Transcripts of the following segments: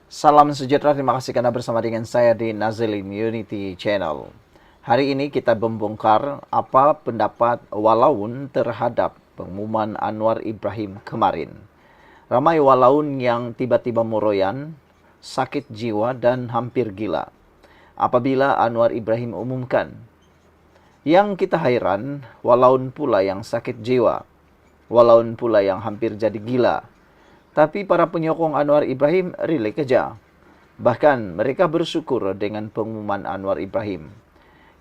Salam sejahtera, terima kasih karena bersama dengan saya di Nazilin Unity Channel. Hari ini kita membongkar apa pendapat walaun terhadap pengumuman Anwar Ibrahim kemarin. Ramai walaun yang tiba-tiba meroyan, sakit jiwa dan hampir gila apabila Anwar Ibrahim umumkan. Yang kita hairan, walaun pula yang sakit jiwa, walaun pula yang hampir jadi gila. Tapi para penyokong Anwar Ibrahim rilek keja. Bahkan mereka bersyukur dengan pengumuman Anwar Ibrahim.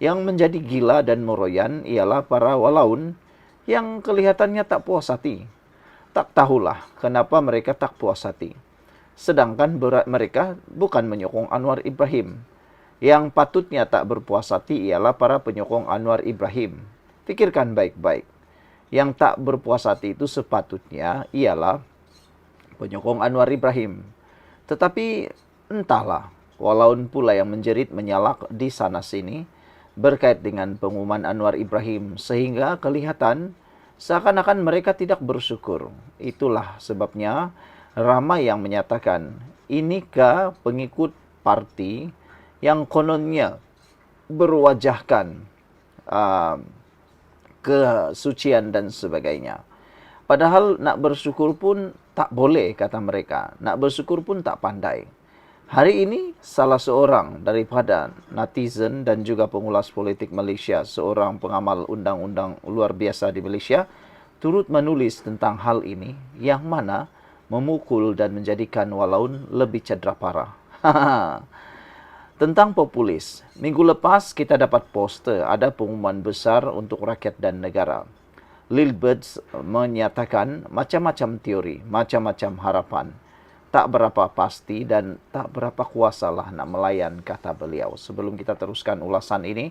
Yang menjadi gila dan meroyan ialah para walaun yang kelihatannya tak puas hati. Tak tahulah kenapa mereka tak puas hati. Sedangkan mereka bukan menyokong Anwar Ibrahim. Yang patutnya tak berpuas hati ialah para penyokong Anwar Ibrahim. Pikirkan baik-baik. Yang tak berpuas hati itu sepatutnya ialah penyokong Anwar Ibrahim. Tetapi entahlah, walaupun pula yang menjerit menyalak di sana-sini berkait dengan pengumuman Anwar Ibrahim sehingga kelihatan seakan-akan mereka tidak bersyukur. Itulah sebabnya ramai yang menyatakan, inikah pengikut parti yang kononnya berwajahkan uh, kesucian dan sebagainya. Padahal nak bersyukur pun tak boleh, kata mereka. Nak bersyukur pun tak pandai. Hari ini salah seorang daripada netizen dan juga pengulas politik Malaysia, seorang pengamal undang-undang luar biasa di Malaysia, turut menulis tentang hal ini yang mana memukul dan menjadikan walaun lebih cedera parah. Tentang populis, minggu lepas kita dapat poster ada pengumuman besar untuk rakyat dan negara. Lilberts menyatakan macam-macam teori, macam-macam harapan. Tak berapa pasti dan tak berapa kuasalah nak melayan, kata beliau. Sebelum kita teruskan ulasan ini,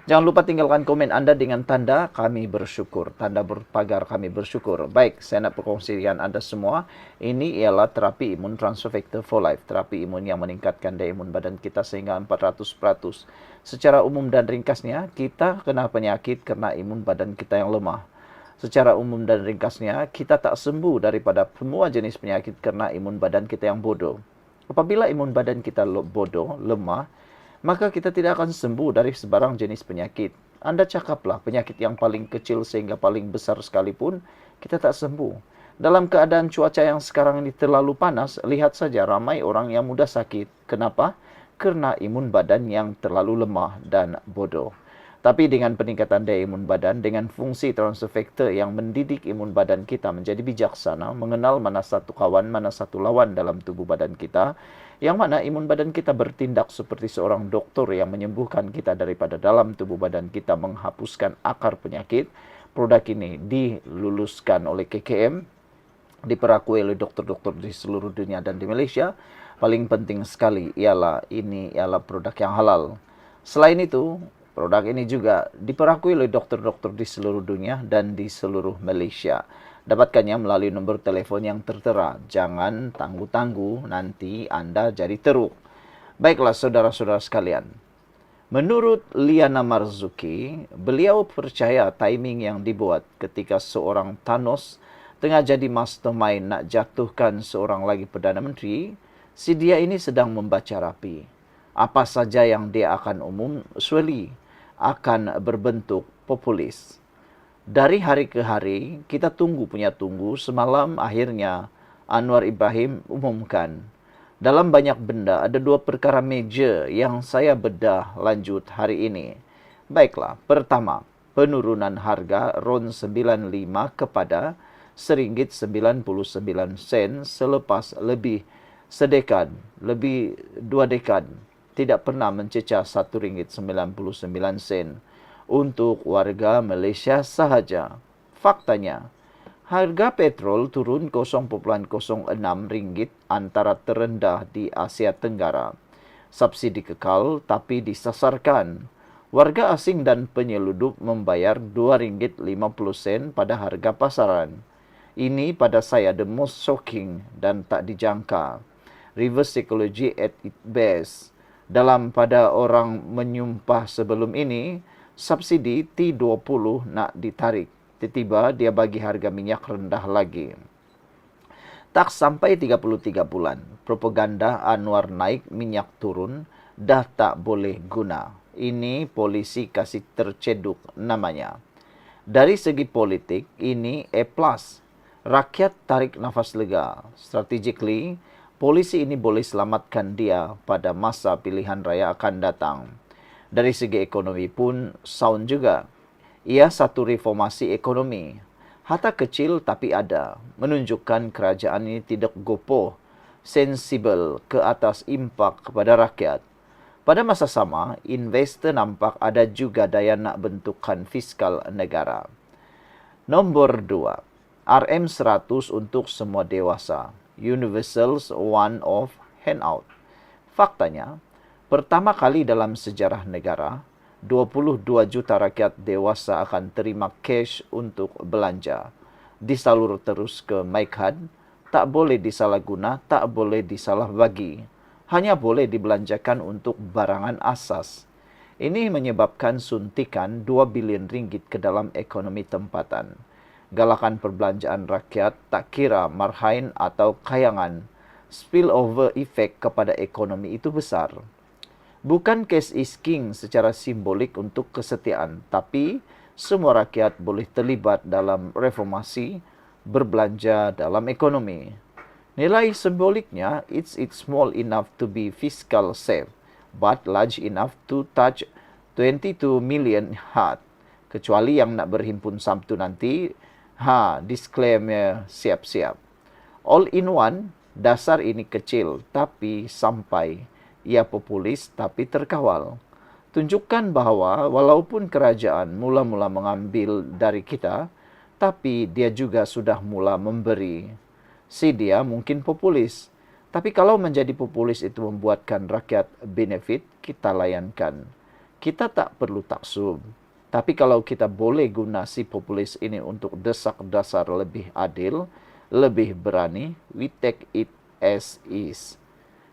jangan lupa tinggalkan komen anda dengan tanda kami bersyukur. Tanda berpagar kami bersyukur. Baik, saya nak berkongsi dengan anda semua. Ini ialah terapi imun transfer factor for life. Terapi imun yang meningkatkan daya imun badan kita sehingga 400%. Secara umum dan ringkasnya, kita kena penyakit kerana imun badan kita yang lemah. Secara umum dan ringkasnya, kita tak sembuh daripada semua jenis penyakit kerana imun badan kita yang bodoh. Apabila imun badan kita bodoh, lemah, maka kita tidak akan sembuh dari sebarang jenis penyakit. Anda cakaplah penyakit yang paling kecil sehingga paling besar sekalipun, kita tak sembuh. Dalam keadaan cuaca yang sekarang ini terlalu panas, lihat saja ramai orang yang mudah sakit. Kenapa? Kerana imun badan yang terlalu lemah dan bodoh. Tapi dengan peningkatan daya imun badan, dengan fungsi transfer factor yang mendidik imun badan kita menjadi bijaksana, mengenal mana satu kawan, mana satu lawan dalam tubuh badan kita, yang mana imun badan kita bertindak seperti seorang doktor yang menyembuhkan kita daripada dalam tubuh badan kita, menghapuskan akar penyakit. Produk ini diluluskan oleh KKM, diperakui oleh doktor-doktor di seluruh dunia dan di Malaysia. Paling penting sekali ialah ini ialah produk yang halal. Selain itu, produk ini juga diperakui oleh dokter-dokter di seluruh dunia dan di seluruh Malaysia. Dapatkannya melalui nombor telefon yang tertera. Jangan tangguh-tangguh, nanti anda jadi teruk. Baiklah saudara-saudara sekalian. Menurut Liana Marzuki, beliau percaya timing yang dibuat ketika seorang Thanos tengah jadi mastermind nak jatuhkan seorang lagi Perdana Menteri, si dia ini sedang membaca rapi. Apa saja yang dia akan surely akan berbentuk populis. Dari hari ke hari, kita tunggu semalam akhirnya Anwar Ibrahim umumkan. Dalam banyak benda, ada dua perkara major yang saya bedah lanjut hari ini. Baiklah, pertama, penurunan harga RON 95 kepada RM1.99 selepas lebih sedekad, lebih 2 dekad tidak pernah mencecah RM1.99 untuk warga Malaysia sahaja. Faktanya, harga petrol turun RM0.06 antara terendah di Asia Tenggara. Subsidi kekal tapi disasarkan. Warga asing dan penyeludup membayar RM2.50 pada harga pasaran. Ini pada saya the most shocking dan tak dijangka. Reverse psychology at its best. Dalam pada orang menyumpah sebelum ini, subsidi T20 nak ditarik. Tiba-tiba dia bagi harga minyak rendah lagi. Tak sampai 33 bulan, propaganda Anwar naik, minyak turun, dah tak boleh guna. Ini polisi kasih terceduk namanya. Dari segi politik, ini A+. Rakyat tarik nafas lega. Strategically, polisi ini boleh selamatkan dia pada masa pilihan raya akan datang. Dari segi ekonomi pun sound juga. Ia satu reformasi ekonomi. Harta kecil tapi ada. Menunjukkan kerajaan ini tidak gopoh, sensibel ke atas impak kepada rakyat. Pada masa sama, investor nampak ada juga daya nak bentukkan fiskal negara. Nombor 2. RM100 untuk semua dewasa. Universal's one of handout. Faktanya, pertama kali dalam sejarah negara, 22 juta rakyat dewasa akan terima cash untuk belanja. Disalur terus ke MyCard, tak boleh disalahguna, tak boleh disalah bagi. Hanya boleh dibelanjakan untuk barangan asas. Ini menyebabkan suntikan 2 bilion ringgit ke dalam ekonomi tempatan. Galakan perbelanjaan rakyat tak kira marhain atau kayangan. Spillover effect kepada ekonomi itu besar. Bukan cash is king secara simbolik untuk kesetiaan, tapi semua rakyat boleh terlibat dalam reformasi, berbelanja dalam ekonomi. Nilai simboliknya, it's small enough to be fiscal safe, but large enough to touch 22 million heart. Kecuali yang nak berhimpun Sabtu nanti, disclaimer siap-siap. All in one, dasar ini kecil tapi sampai. Ia populis tapi terkawal. Tunjukkan bahawa walaupun kerajaan mula-mula mengambil dari kita, tapi dia juga sudah mula memberi. Si dia mungkin populis. Tapi kalau menjadi populis itu membuatkan rakyat benefit, kita layankan. Kita tak perlu taksub. Tapi kalau kita boleh guna si populis ini untuk desak dasar lebih adil, lebih berani, we take it as is.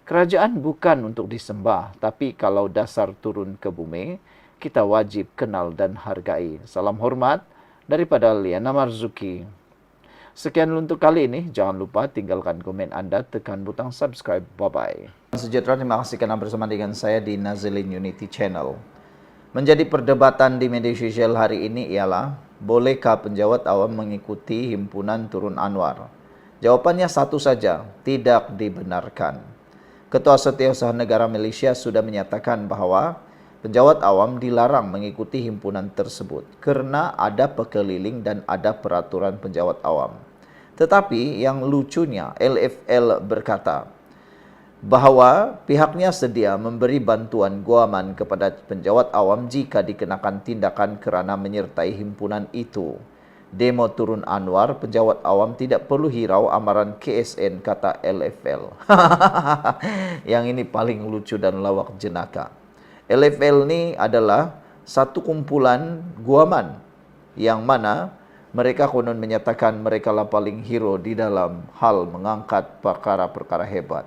Kerajaan bukan untuk disembah, tapi kalau dasar turun ke bumi, kita wajib kenal dan hargai. Salam hormat daripada Liana Marzuki. Sekian untuk kali ini. Jangan lupa tinggalkan komen anda, tekan butang subscribe. Bye-bye. Sejahtera, terima kasih kerana bersama dengan saya di Nazilin Unity Channel. Menjadi perdebatan di media sosial hari ini ialah, bolehkah penjawat awam mengikuti himpunan Turun Anwar? Jawapannya satu saja, tidak dibenarkan. Ketua Setiausaha Negara Malaysia sudah menyatakan bahawa penjawat awam dilarang mengikuti himpunan tersebut kerana ada pekeliling dan ada peraturan penjawat awam. Tetapi yang lucunya, LFL berkata bahawa pihaknya sedia memberi bantuan guaman kepada penjawat awam jika dikenakan tindakan kerana menyertai himpunan itu. Demo Turun Anwar, penjawat awam tidak perlu hirau amaran KSN, kata LFL. Yang ini paling lucu dan lawak jenaka. LFL ni adalah satu kumpulan guaman yang mana mereka konon menyatakan mereka lah paling hero di dalam hal mengangkat perkara-perkara hebat.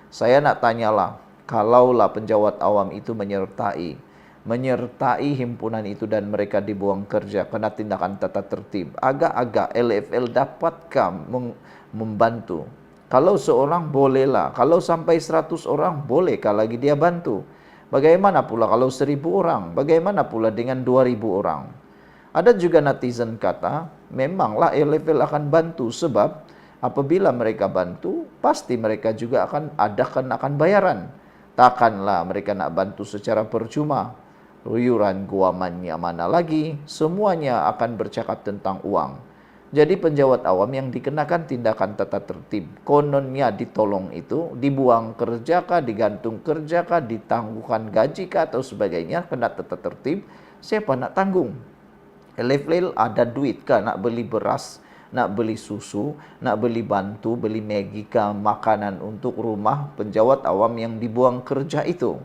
Saya nak tanyalah, kalaulah penjawat awam itu menyertai himpunan itu dan mereka dibuang kerja kena tindakan tata tertib, agak-agak LFL dapatkah membantu? Kalau seorang bolehlah, kalau sampai 100 orang bolehkah lagi dia bantu? Bagaimana pula kalau 1000 orang? Bagaimana pula dengan 2000 orang? Ada juga netizen kata, memanglah LFL akan bantu sebab apabila mereka bantu, pasti mereka juga akan adakan bayaran. Takkanlah mereka nak bantu secara percuma. Ruyuran guamannya mana lagi, semuanya akan bercakap tentang uang. Jadi penjawat awam yang dikenakan tindakan tata tertib, kononnya ditolong itu, dibuang kerja kah, digantung kerja kah, ditangguhkan gaji kah atau sebagainya, kena tata tertib, siapa nak tanggung? LFL ada duit kah nak beli beras, nak beli susu, nak beli bantu, beli Maggi kah, makanan untuk rumah penjawat awam yang dibuang kerja itu?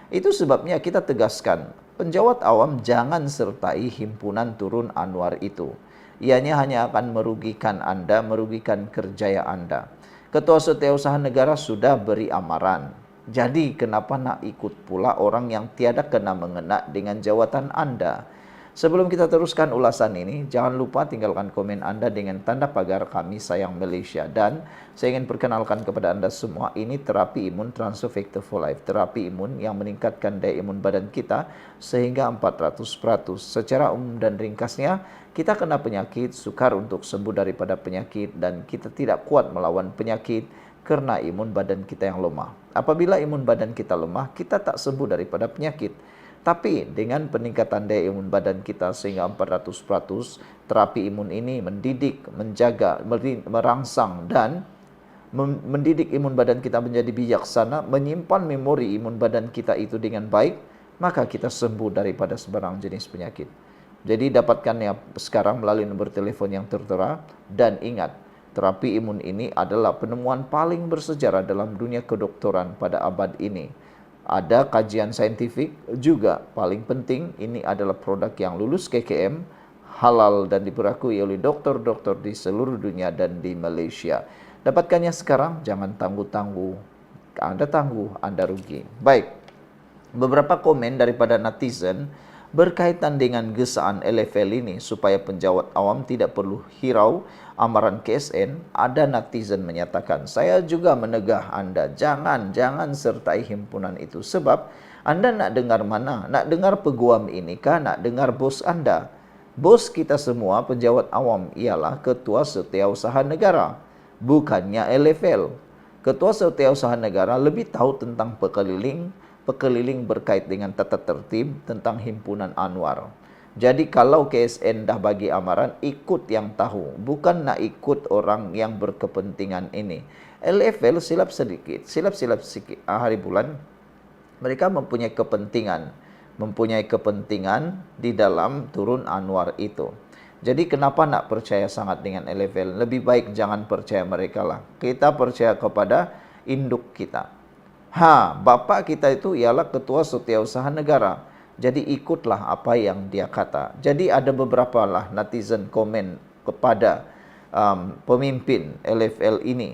Itu sebabnya kita tegaskan, penjawat awam jangan sertai himpunan Turun Anwar itu. Ianya hanya akan merugikan anda, merugikan kerjaya anda. Ketua Setiausaha Negara sudah beri amaran. Jadi kenapa nak ikut pula orang yang tiada kena mengena dengan jawatan anda? Sebelum kita teruskan ulasan ini, jangan lupa tinggalkan komen Anda dengan tanda pagar Kami Sayang Malaysia. Dan saya ingin perkenalkan kepada Anda semua, ini terapi imun Transfer Factor for Life. Terapi imun yang meningkatkan daya imun badan kita sehingga 400%. Secara umum dan ringkasnya, kita kena penyakit, sukar untuk sembuh daripada penyakit, dan kita tidak kuat melawan penyakit karena imun badan kita yang lemah. Apabila imun badan kita lemah, kita tak sembuh daripada penyakit. Tapi dengan peningkatan daya imun badan kita sehingga 400%, terapi imun ini mendidik, menjaga, merangsang dan mendidik imun badan kita menjadi bijaksana, menyimpan memori imun badan kita itu dengan baik, maka kita sembuh daripada sebarang jenis penyakit. Jadi dapatkannya sekarang melalui nomor telefon yang tertera, dan ingat, terapi imun ini adalah penemuan paling bersejarah dalam dunia kedokteran pada abad ini. Ada kajian saintifik juga. Paling penting, ini adalah produk yang lulus KKM, halal dan diperakui oleh dokter-dokter di seluruh dunia dan di Malaysia. Dapatkannya sekarang, jangan tangguh-tangguh. Anda tangguh, Anda rugi. Baik, beberapa komen daripada netizen berkaitan dengan gesaan LFL ini supaya penjawat awam tidak perlu hirau amaran KSN. Ada netizen menyatakan, saya juga menegah Anda, jangan sertai himpunan itu. Sebab Anda nak dengar mana? Nak dengar peguam ini kah? Nak dengar bos Anda? Bos kita semua penjawat awam ialah Ketua Setiausaha Negara, bukannya LFL. Ketua Setiausaha Negara lebih tahu tentang pekeliling berkait dengan tata tertib tentang himpunan Anwar. Jadi kalau KSN dah bagi amaran, ikut yang tahu, bukan nak ikut orang yang berkepentingan ini. LFL silap sikit hari bulan, mereka mempunyai kepentingan di dalam turun Anwar itu. Jadi kenapa nak percaya sangat dengan LFL? Lebih baik jangan percaya mereka lah. Kita percaya kepada induk kita. Bapa kita itu ialah Ketua Setiausaha Negara. Jadi ikutlah apa yang dia kata. Jadi ada beberapa lah netizen komen kepada pemimpin LFL ini.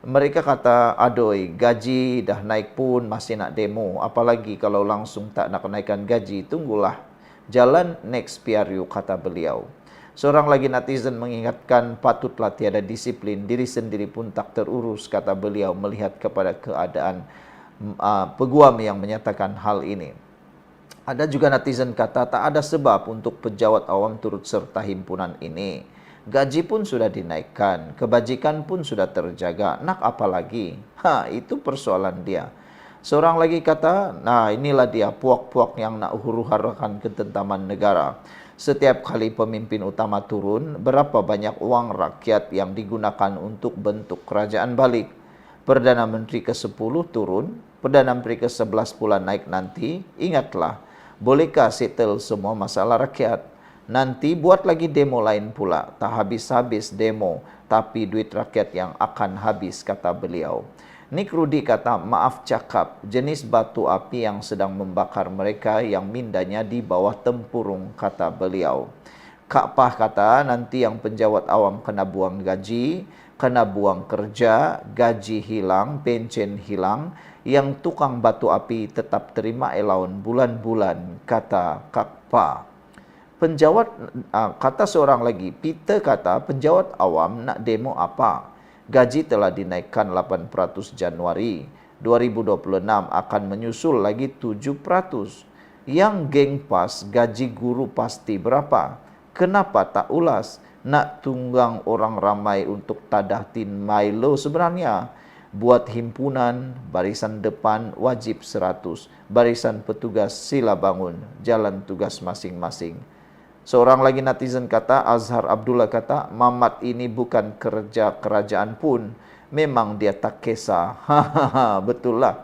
Mereka kata, adoi, gaji dah naik pun masih nak demo. Apalagi kalau langsung tak nak naikkan gaji, tunggulah jalan next PRU, kata beliau. Seorang lagi netizen mengingatkan, patutlah tiada disiplin, diri sendiri pun tak terurus, kata beliau melihat kepada keadaan peguam yang menyatakan hal ini. Ada juga netizen kata, tak ada sebab untuk pejabat awam turut serta himpunan ini. Gaji pun sudah dinaikkan, kebajikan pun sudah terjaga, nak apa lagi? Itu persoalan dia. Seorang lagi kata, inilah dia puak-puak yang nak huru-harakan ketentaman negara. Setiap kali pemimpin utama turun, berapa banyak uang rakyat yang digunakan untuk bentuk kerajaan balik. Perdana Menteri ke-10 turun, Perdana Menteri ke-11 pula naik nanti. Ingatlah, bolehkah settle semua masalah rakyat? Nanti buat lagi demo lain pula. Tak habis-habis demo, tapi duit rakyat yang akan habis, kata beliau. Nick Rudy kata, maaf cakap, jenis batu api yang sedang membakar mereka yang mindanya di bawah tempurung, kata beliau. Kak Pah kata, nanti yang penjawat awam kena buang gaji, kena buang kerja, gaji hilang, pencen hilang, yang tukang batu api tetap terima allowance bulan-bulan, kata Kak Pah. Kata seorang lagi, Peter kata, penjawat awam nak demo apa? Gaji telah dinaikkan 8% Januari 2026, akan menyusul lagi 7%. Yang geng pas, gaji guru pasti berapa? Kenapa tak ulas? Nak tunggang orang ramai untuk tadatin Milo sebenarnya. Buat himpunan, barisan depan wajib 100. Barisan petugas sila bangun, jalan tugas masing-masing. Seorang lagi netizen kata, Azhar Abdullah kata, Mamat ini bukan kerja kerajaan pun, memang dia tak kisah. Betul lah.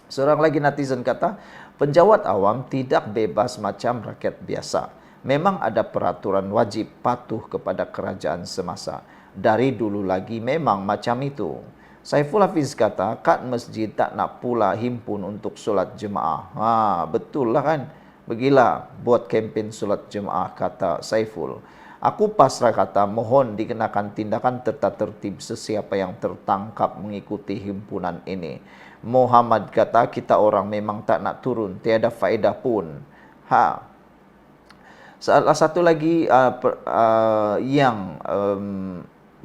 Seorang lagi netizen kata, penjawat awam tidak bebas macam rakyat biasa. Memang ada peraturan wajib patuh kepada kerajaan semasa. Dari dulu lagi memang macam itu. Saiful Hafiz kata, kat masjid tak nak pula himpun untuk solat jemaah. Betul lah kan? Pergilah buat kempen solat jemaah, kata Saiful. Aku pasrah kata, mohon dikenakan tindakan tata tertib sesiapa yang tertangkap mengikuti himpunan ini. Muhammad kata, kita orang memang tak nak turun, tiada faedah pun. Salah satu lagi yang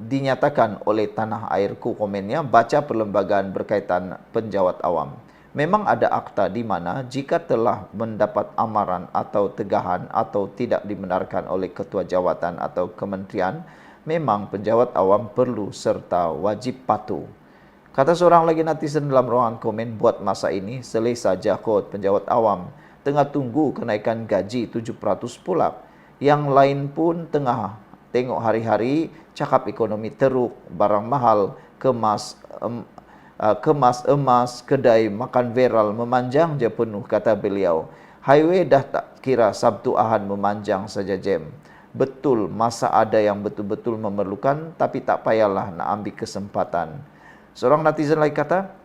dinyatakan oleh Tanah Airku komennya, baca perlembagaan berkaitan penjawat awam. Memang ada akta di mana jika telah mendapat amaran atau tegahan atau tidak dibenarkan oleh ketua jawatan atau kementerian, memang penjawat awam perlu serta wajib patuh. Kata seorang lagi netizen dalam ruangan komen, buat masa ini selesai saja kot penjawat awam. Tengah tunggu kenaikan gaji 7% pula. Yang lain pun tengah tengok hari-hari, cakap ekonomi teruk, barang mahal, kemas emas, kedai makan viral memanjang je penuh, kata beliau. Highway dah tak kira Sabtu Ahad memanjang saja jam. Betul, masa ada yang betul-betul memerlukan, tapi tak payahlah nak ambil kesempatan. Seorang netizen lagi kata,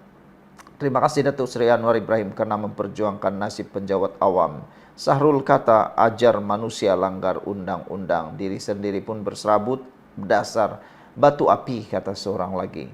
terima kasih Datuk Seri Anwar Ibrahim kerana memperjuangkan nasib penjawat awam. Sahrul kata, ajar manusia langgar undang-undang, diri sendiri pun berserabut, dasar batu api, kata seorang lagi.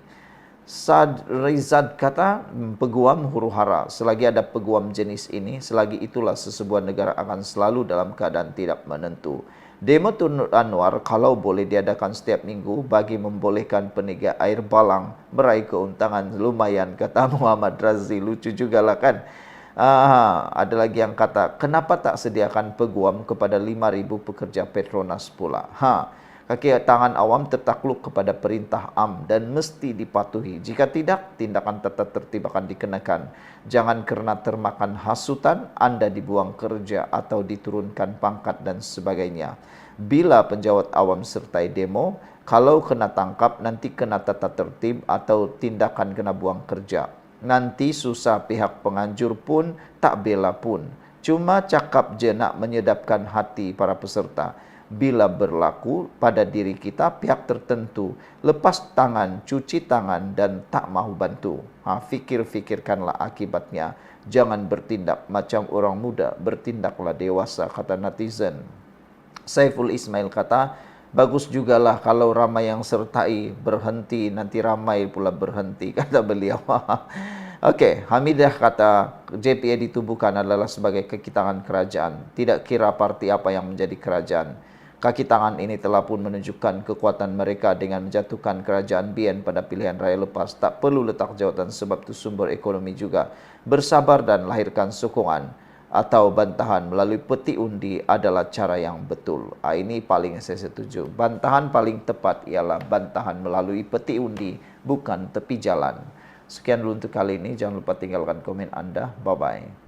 Sad Rizad kata, peguam huru-hara. Selagi ada peguam jenis ini, selagi itulah sesebuah negara akan selalu dalam keadaan tidak menentu. Demo Tun Anwar kalau boleh diadakan setiap minggu bagi membolehkan peniaga air balang meraih keuntungan lumayan, kata Muhammad Razi. Lucu juga lah kan. Ada lagi yang kata, kenapa tak sediakan peguam kepada 5,000 pekerja Petronas pula? Kaki tangan awam tertakluk kepada perintah am dan mesti dipatuhi. Jika tidak, tindakan tata tertib akan dikenakan. Jangan kerana termakan hasutan, anda dibuang kerja atau diturunkan pangkat dan sebagainya. Bila penjawat awam sertai demo, kalau kena tangkap, nanti kena tata tertib atau tindakan kena buang kerja. Nanti susah pihak penganjur pun, tak bela pun. Cuma cakap je nak menyedapkan hati para peserta. Bila berlaku pada diri kita, pihak tertentu lepas tangan, cuci tangan dan tak mahu bantu. Fikir-fikirkanlah akibatnya. Jangan bertindak macam orang muda, bertindaklah dewasa, kata netizen. Saiful Ismail kata, bagus jugalah kalau ramai yang sertai, berhenti, nanti ramai pula berhenti, kata beliau. Okey, Hamidah kata, JPA ditubuhkan adalah sebagai kaki tangan kerajaan. Tidak kira parti apa yang menjadi kerajaan. Kaki tangan ini telah pun menunjukkan kekuatan mereka dengan menjatuhkan kerajaan BN pada pilihan raya lepas. Tak perlu letak jawatan sebab itu sumber ekonomi juga. Bersabar dan lahirkan sokongan atau bantahan melalui peti undi adalah cara yang betul. Ini paling saya setuju. Bantahan paling tepat ialah bantahan melalui peti undi, bukan tepi jalan. Sekian dulu untuk kali ini. Jangan lupa tinggalkan komen anda. Bye-bye.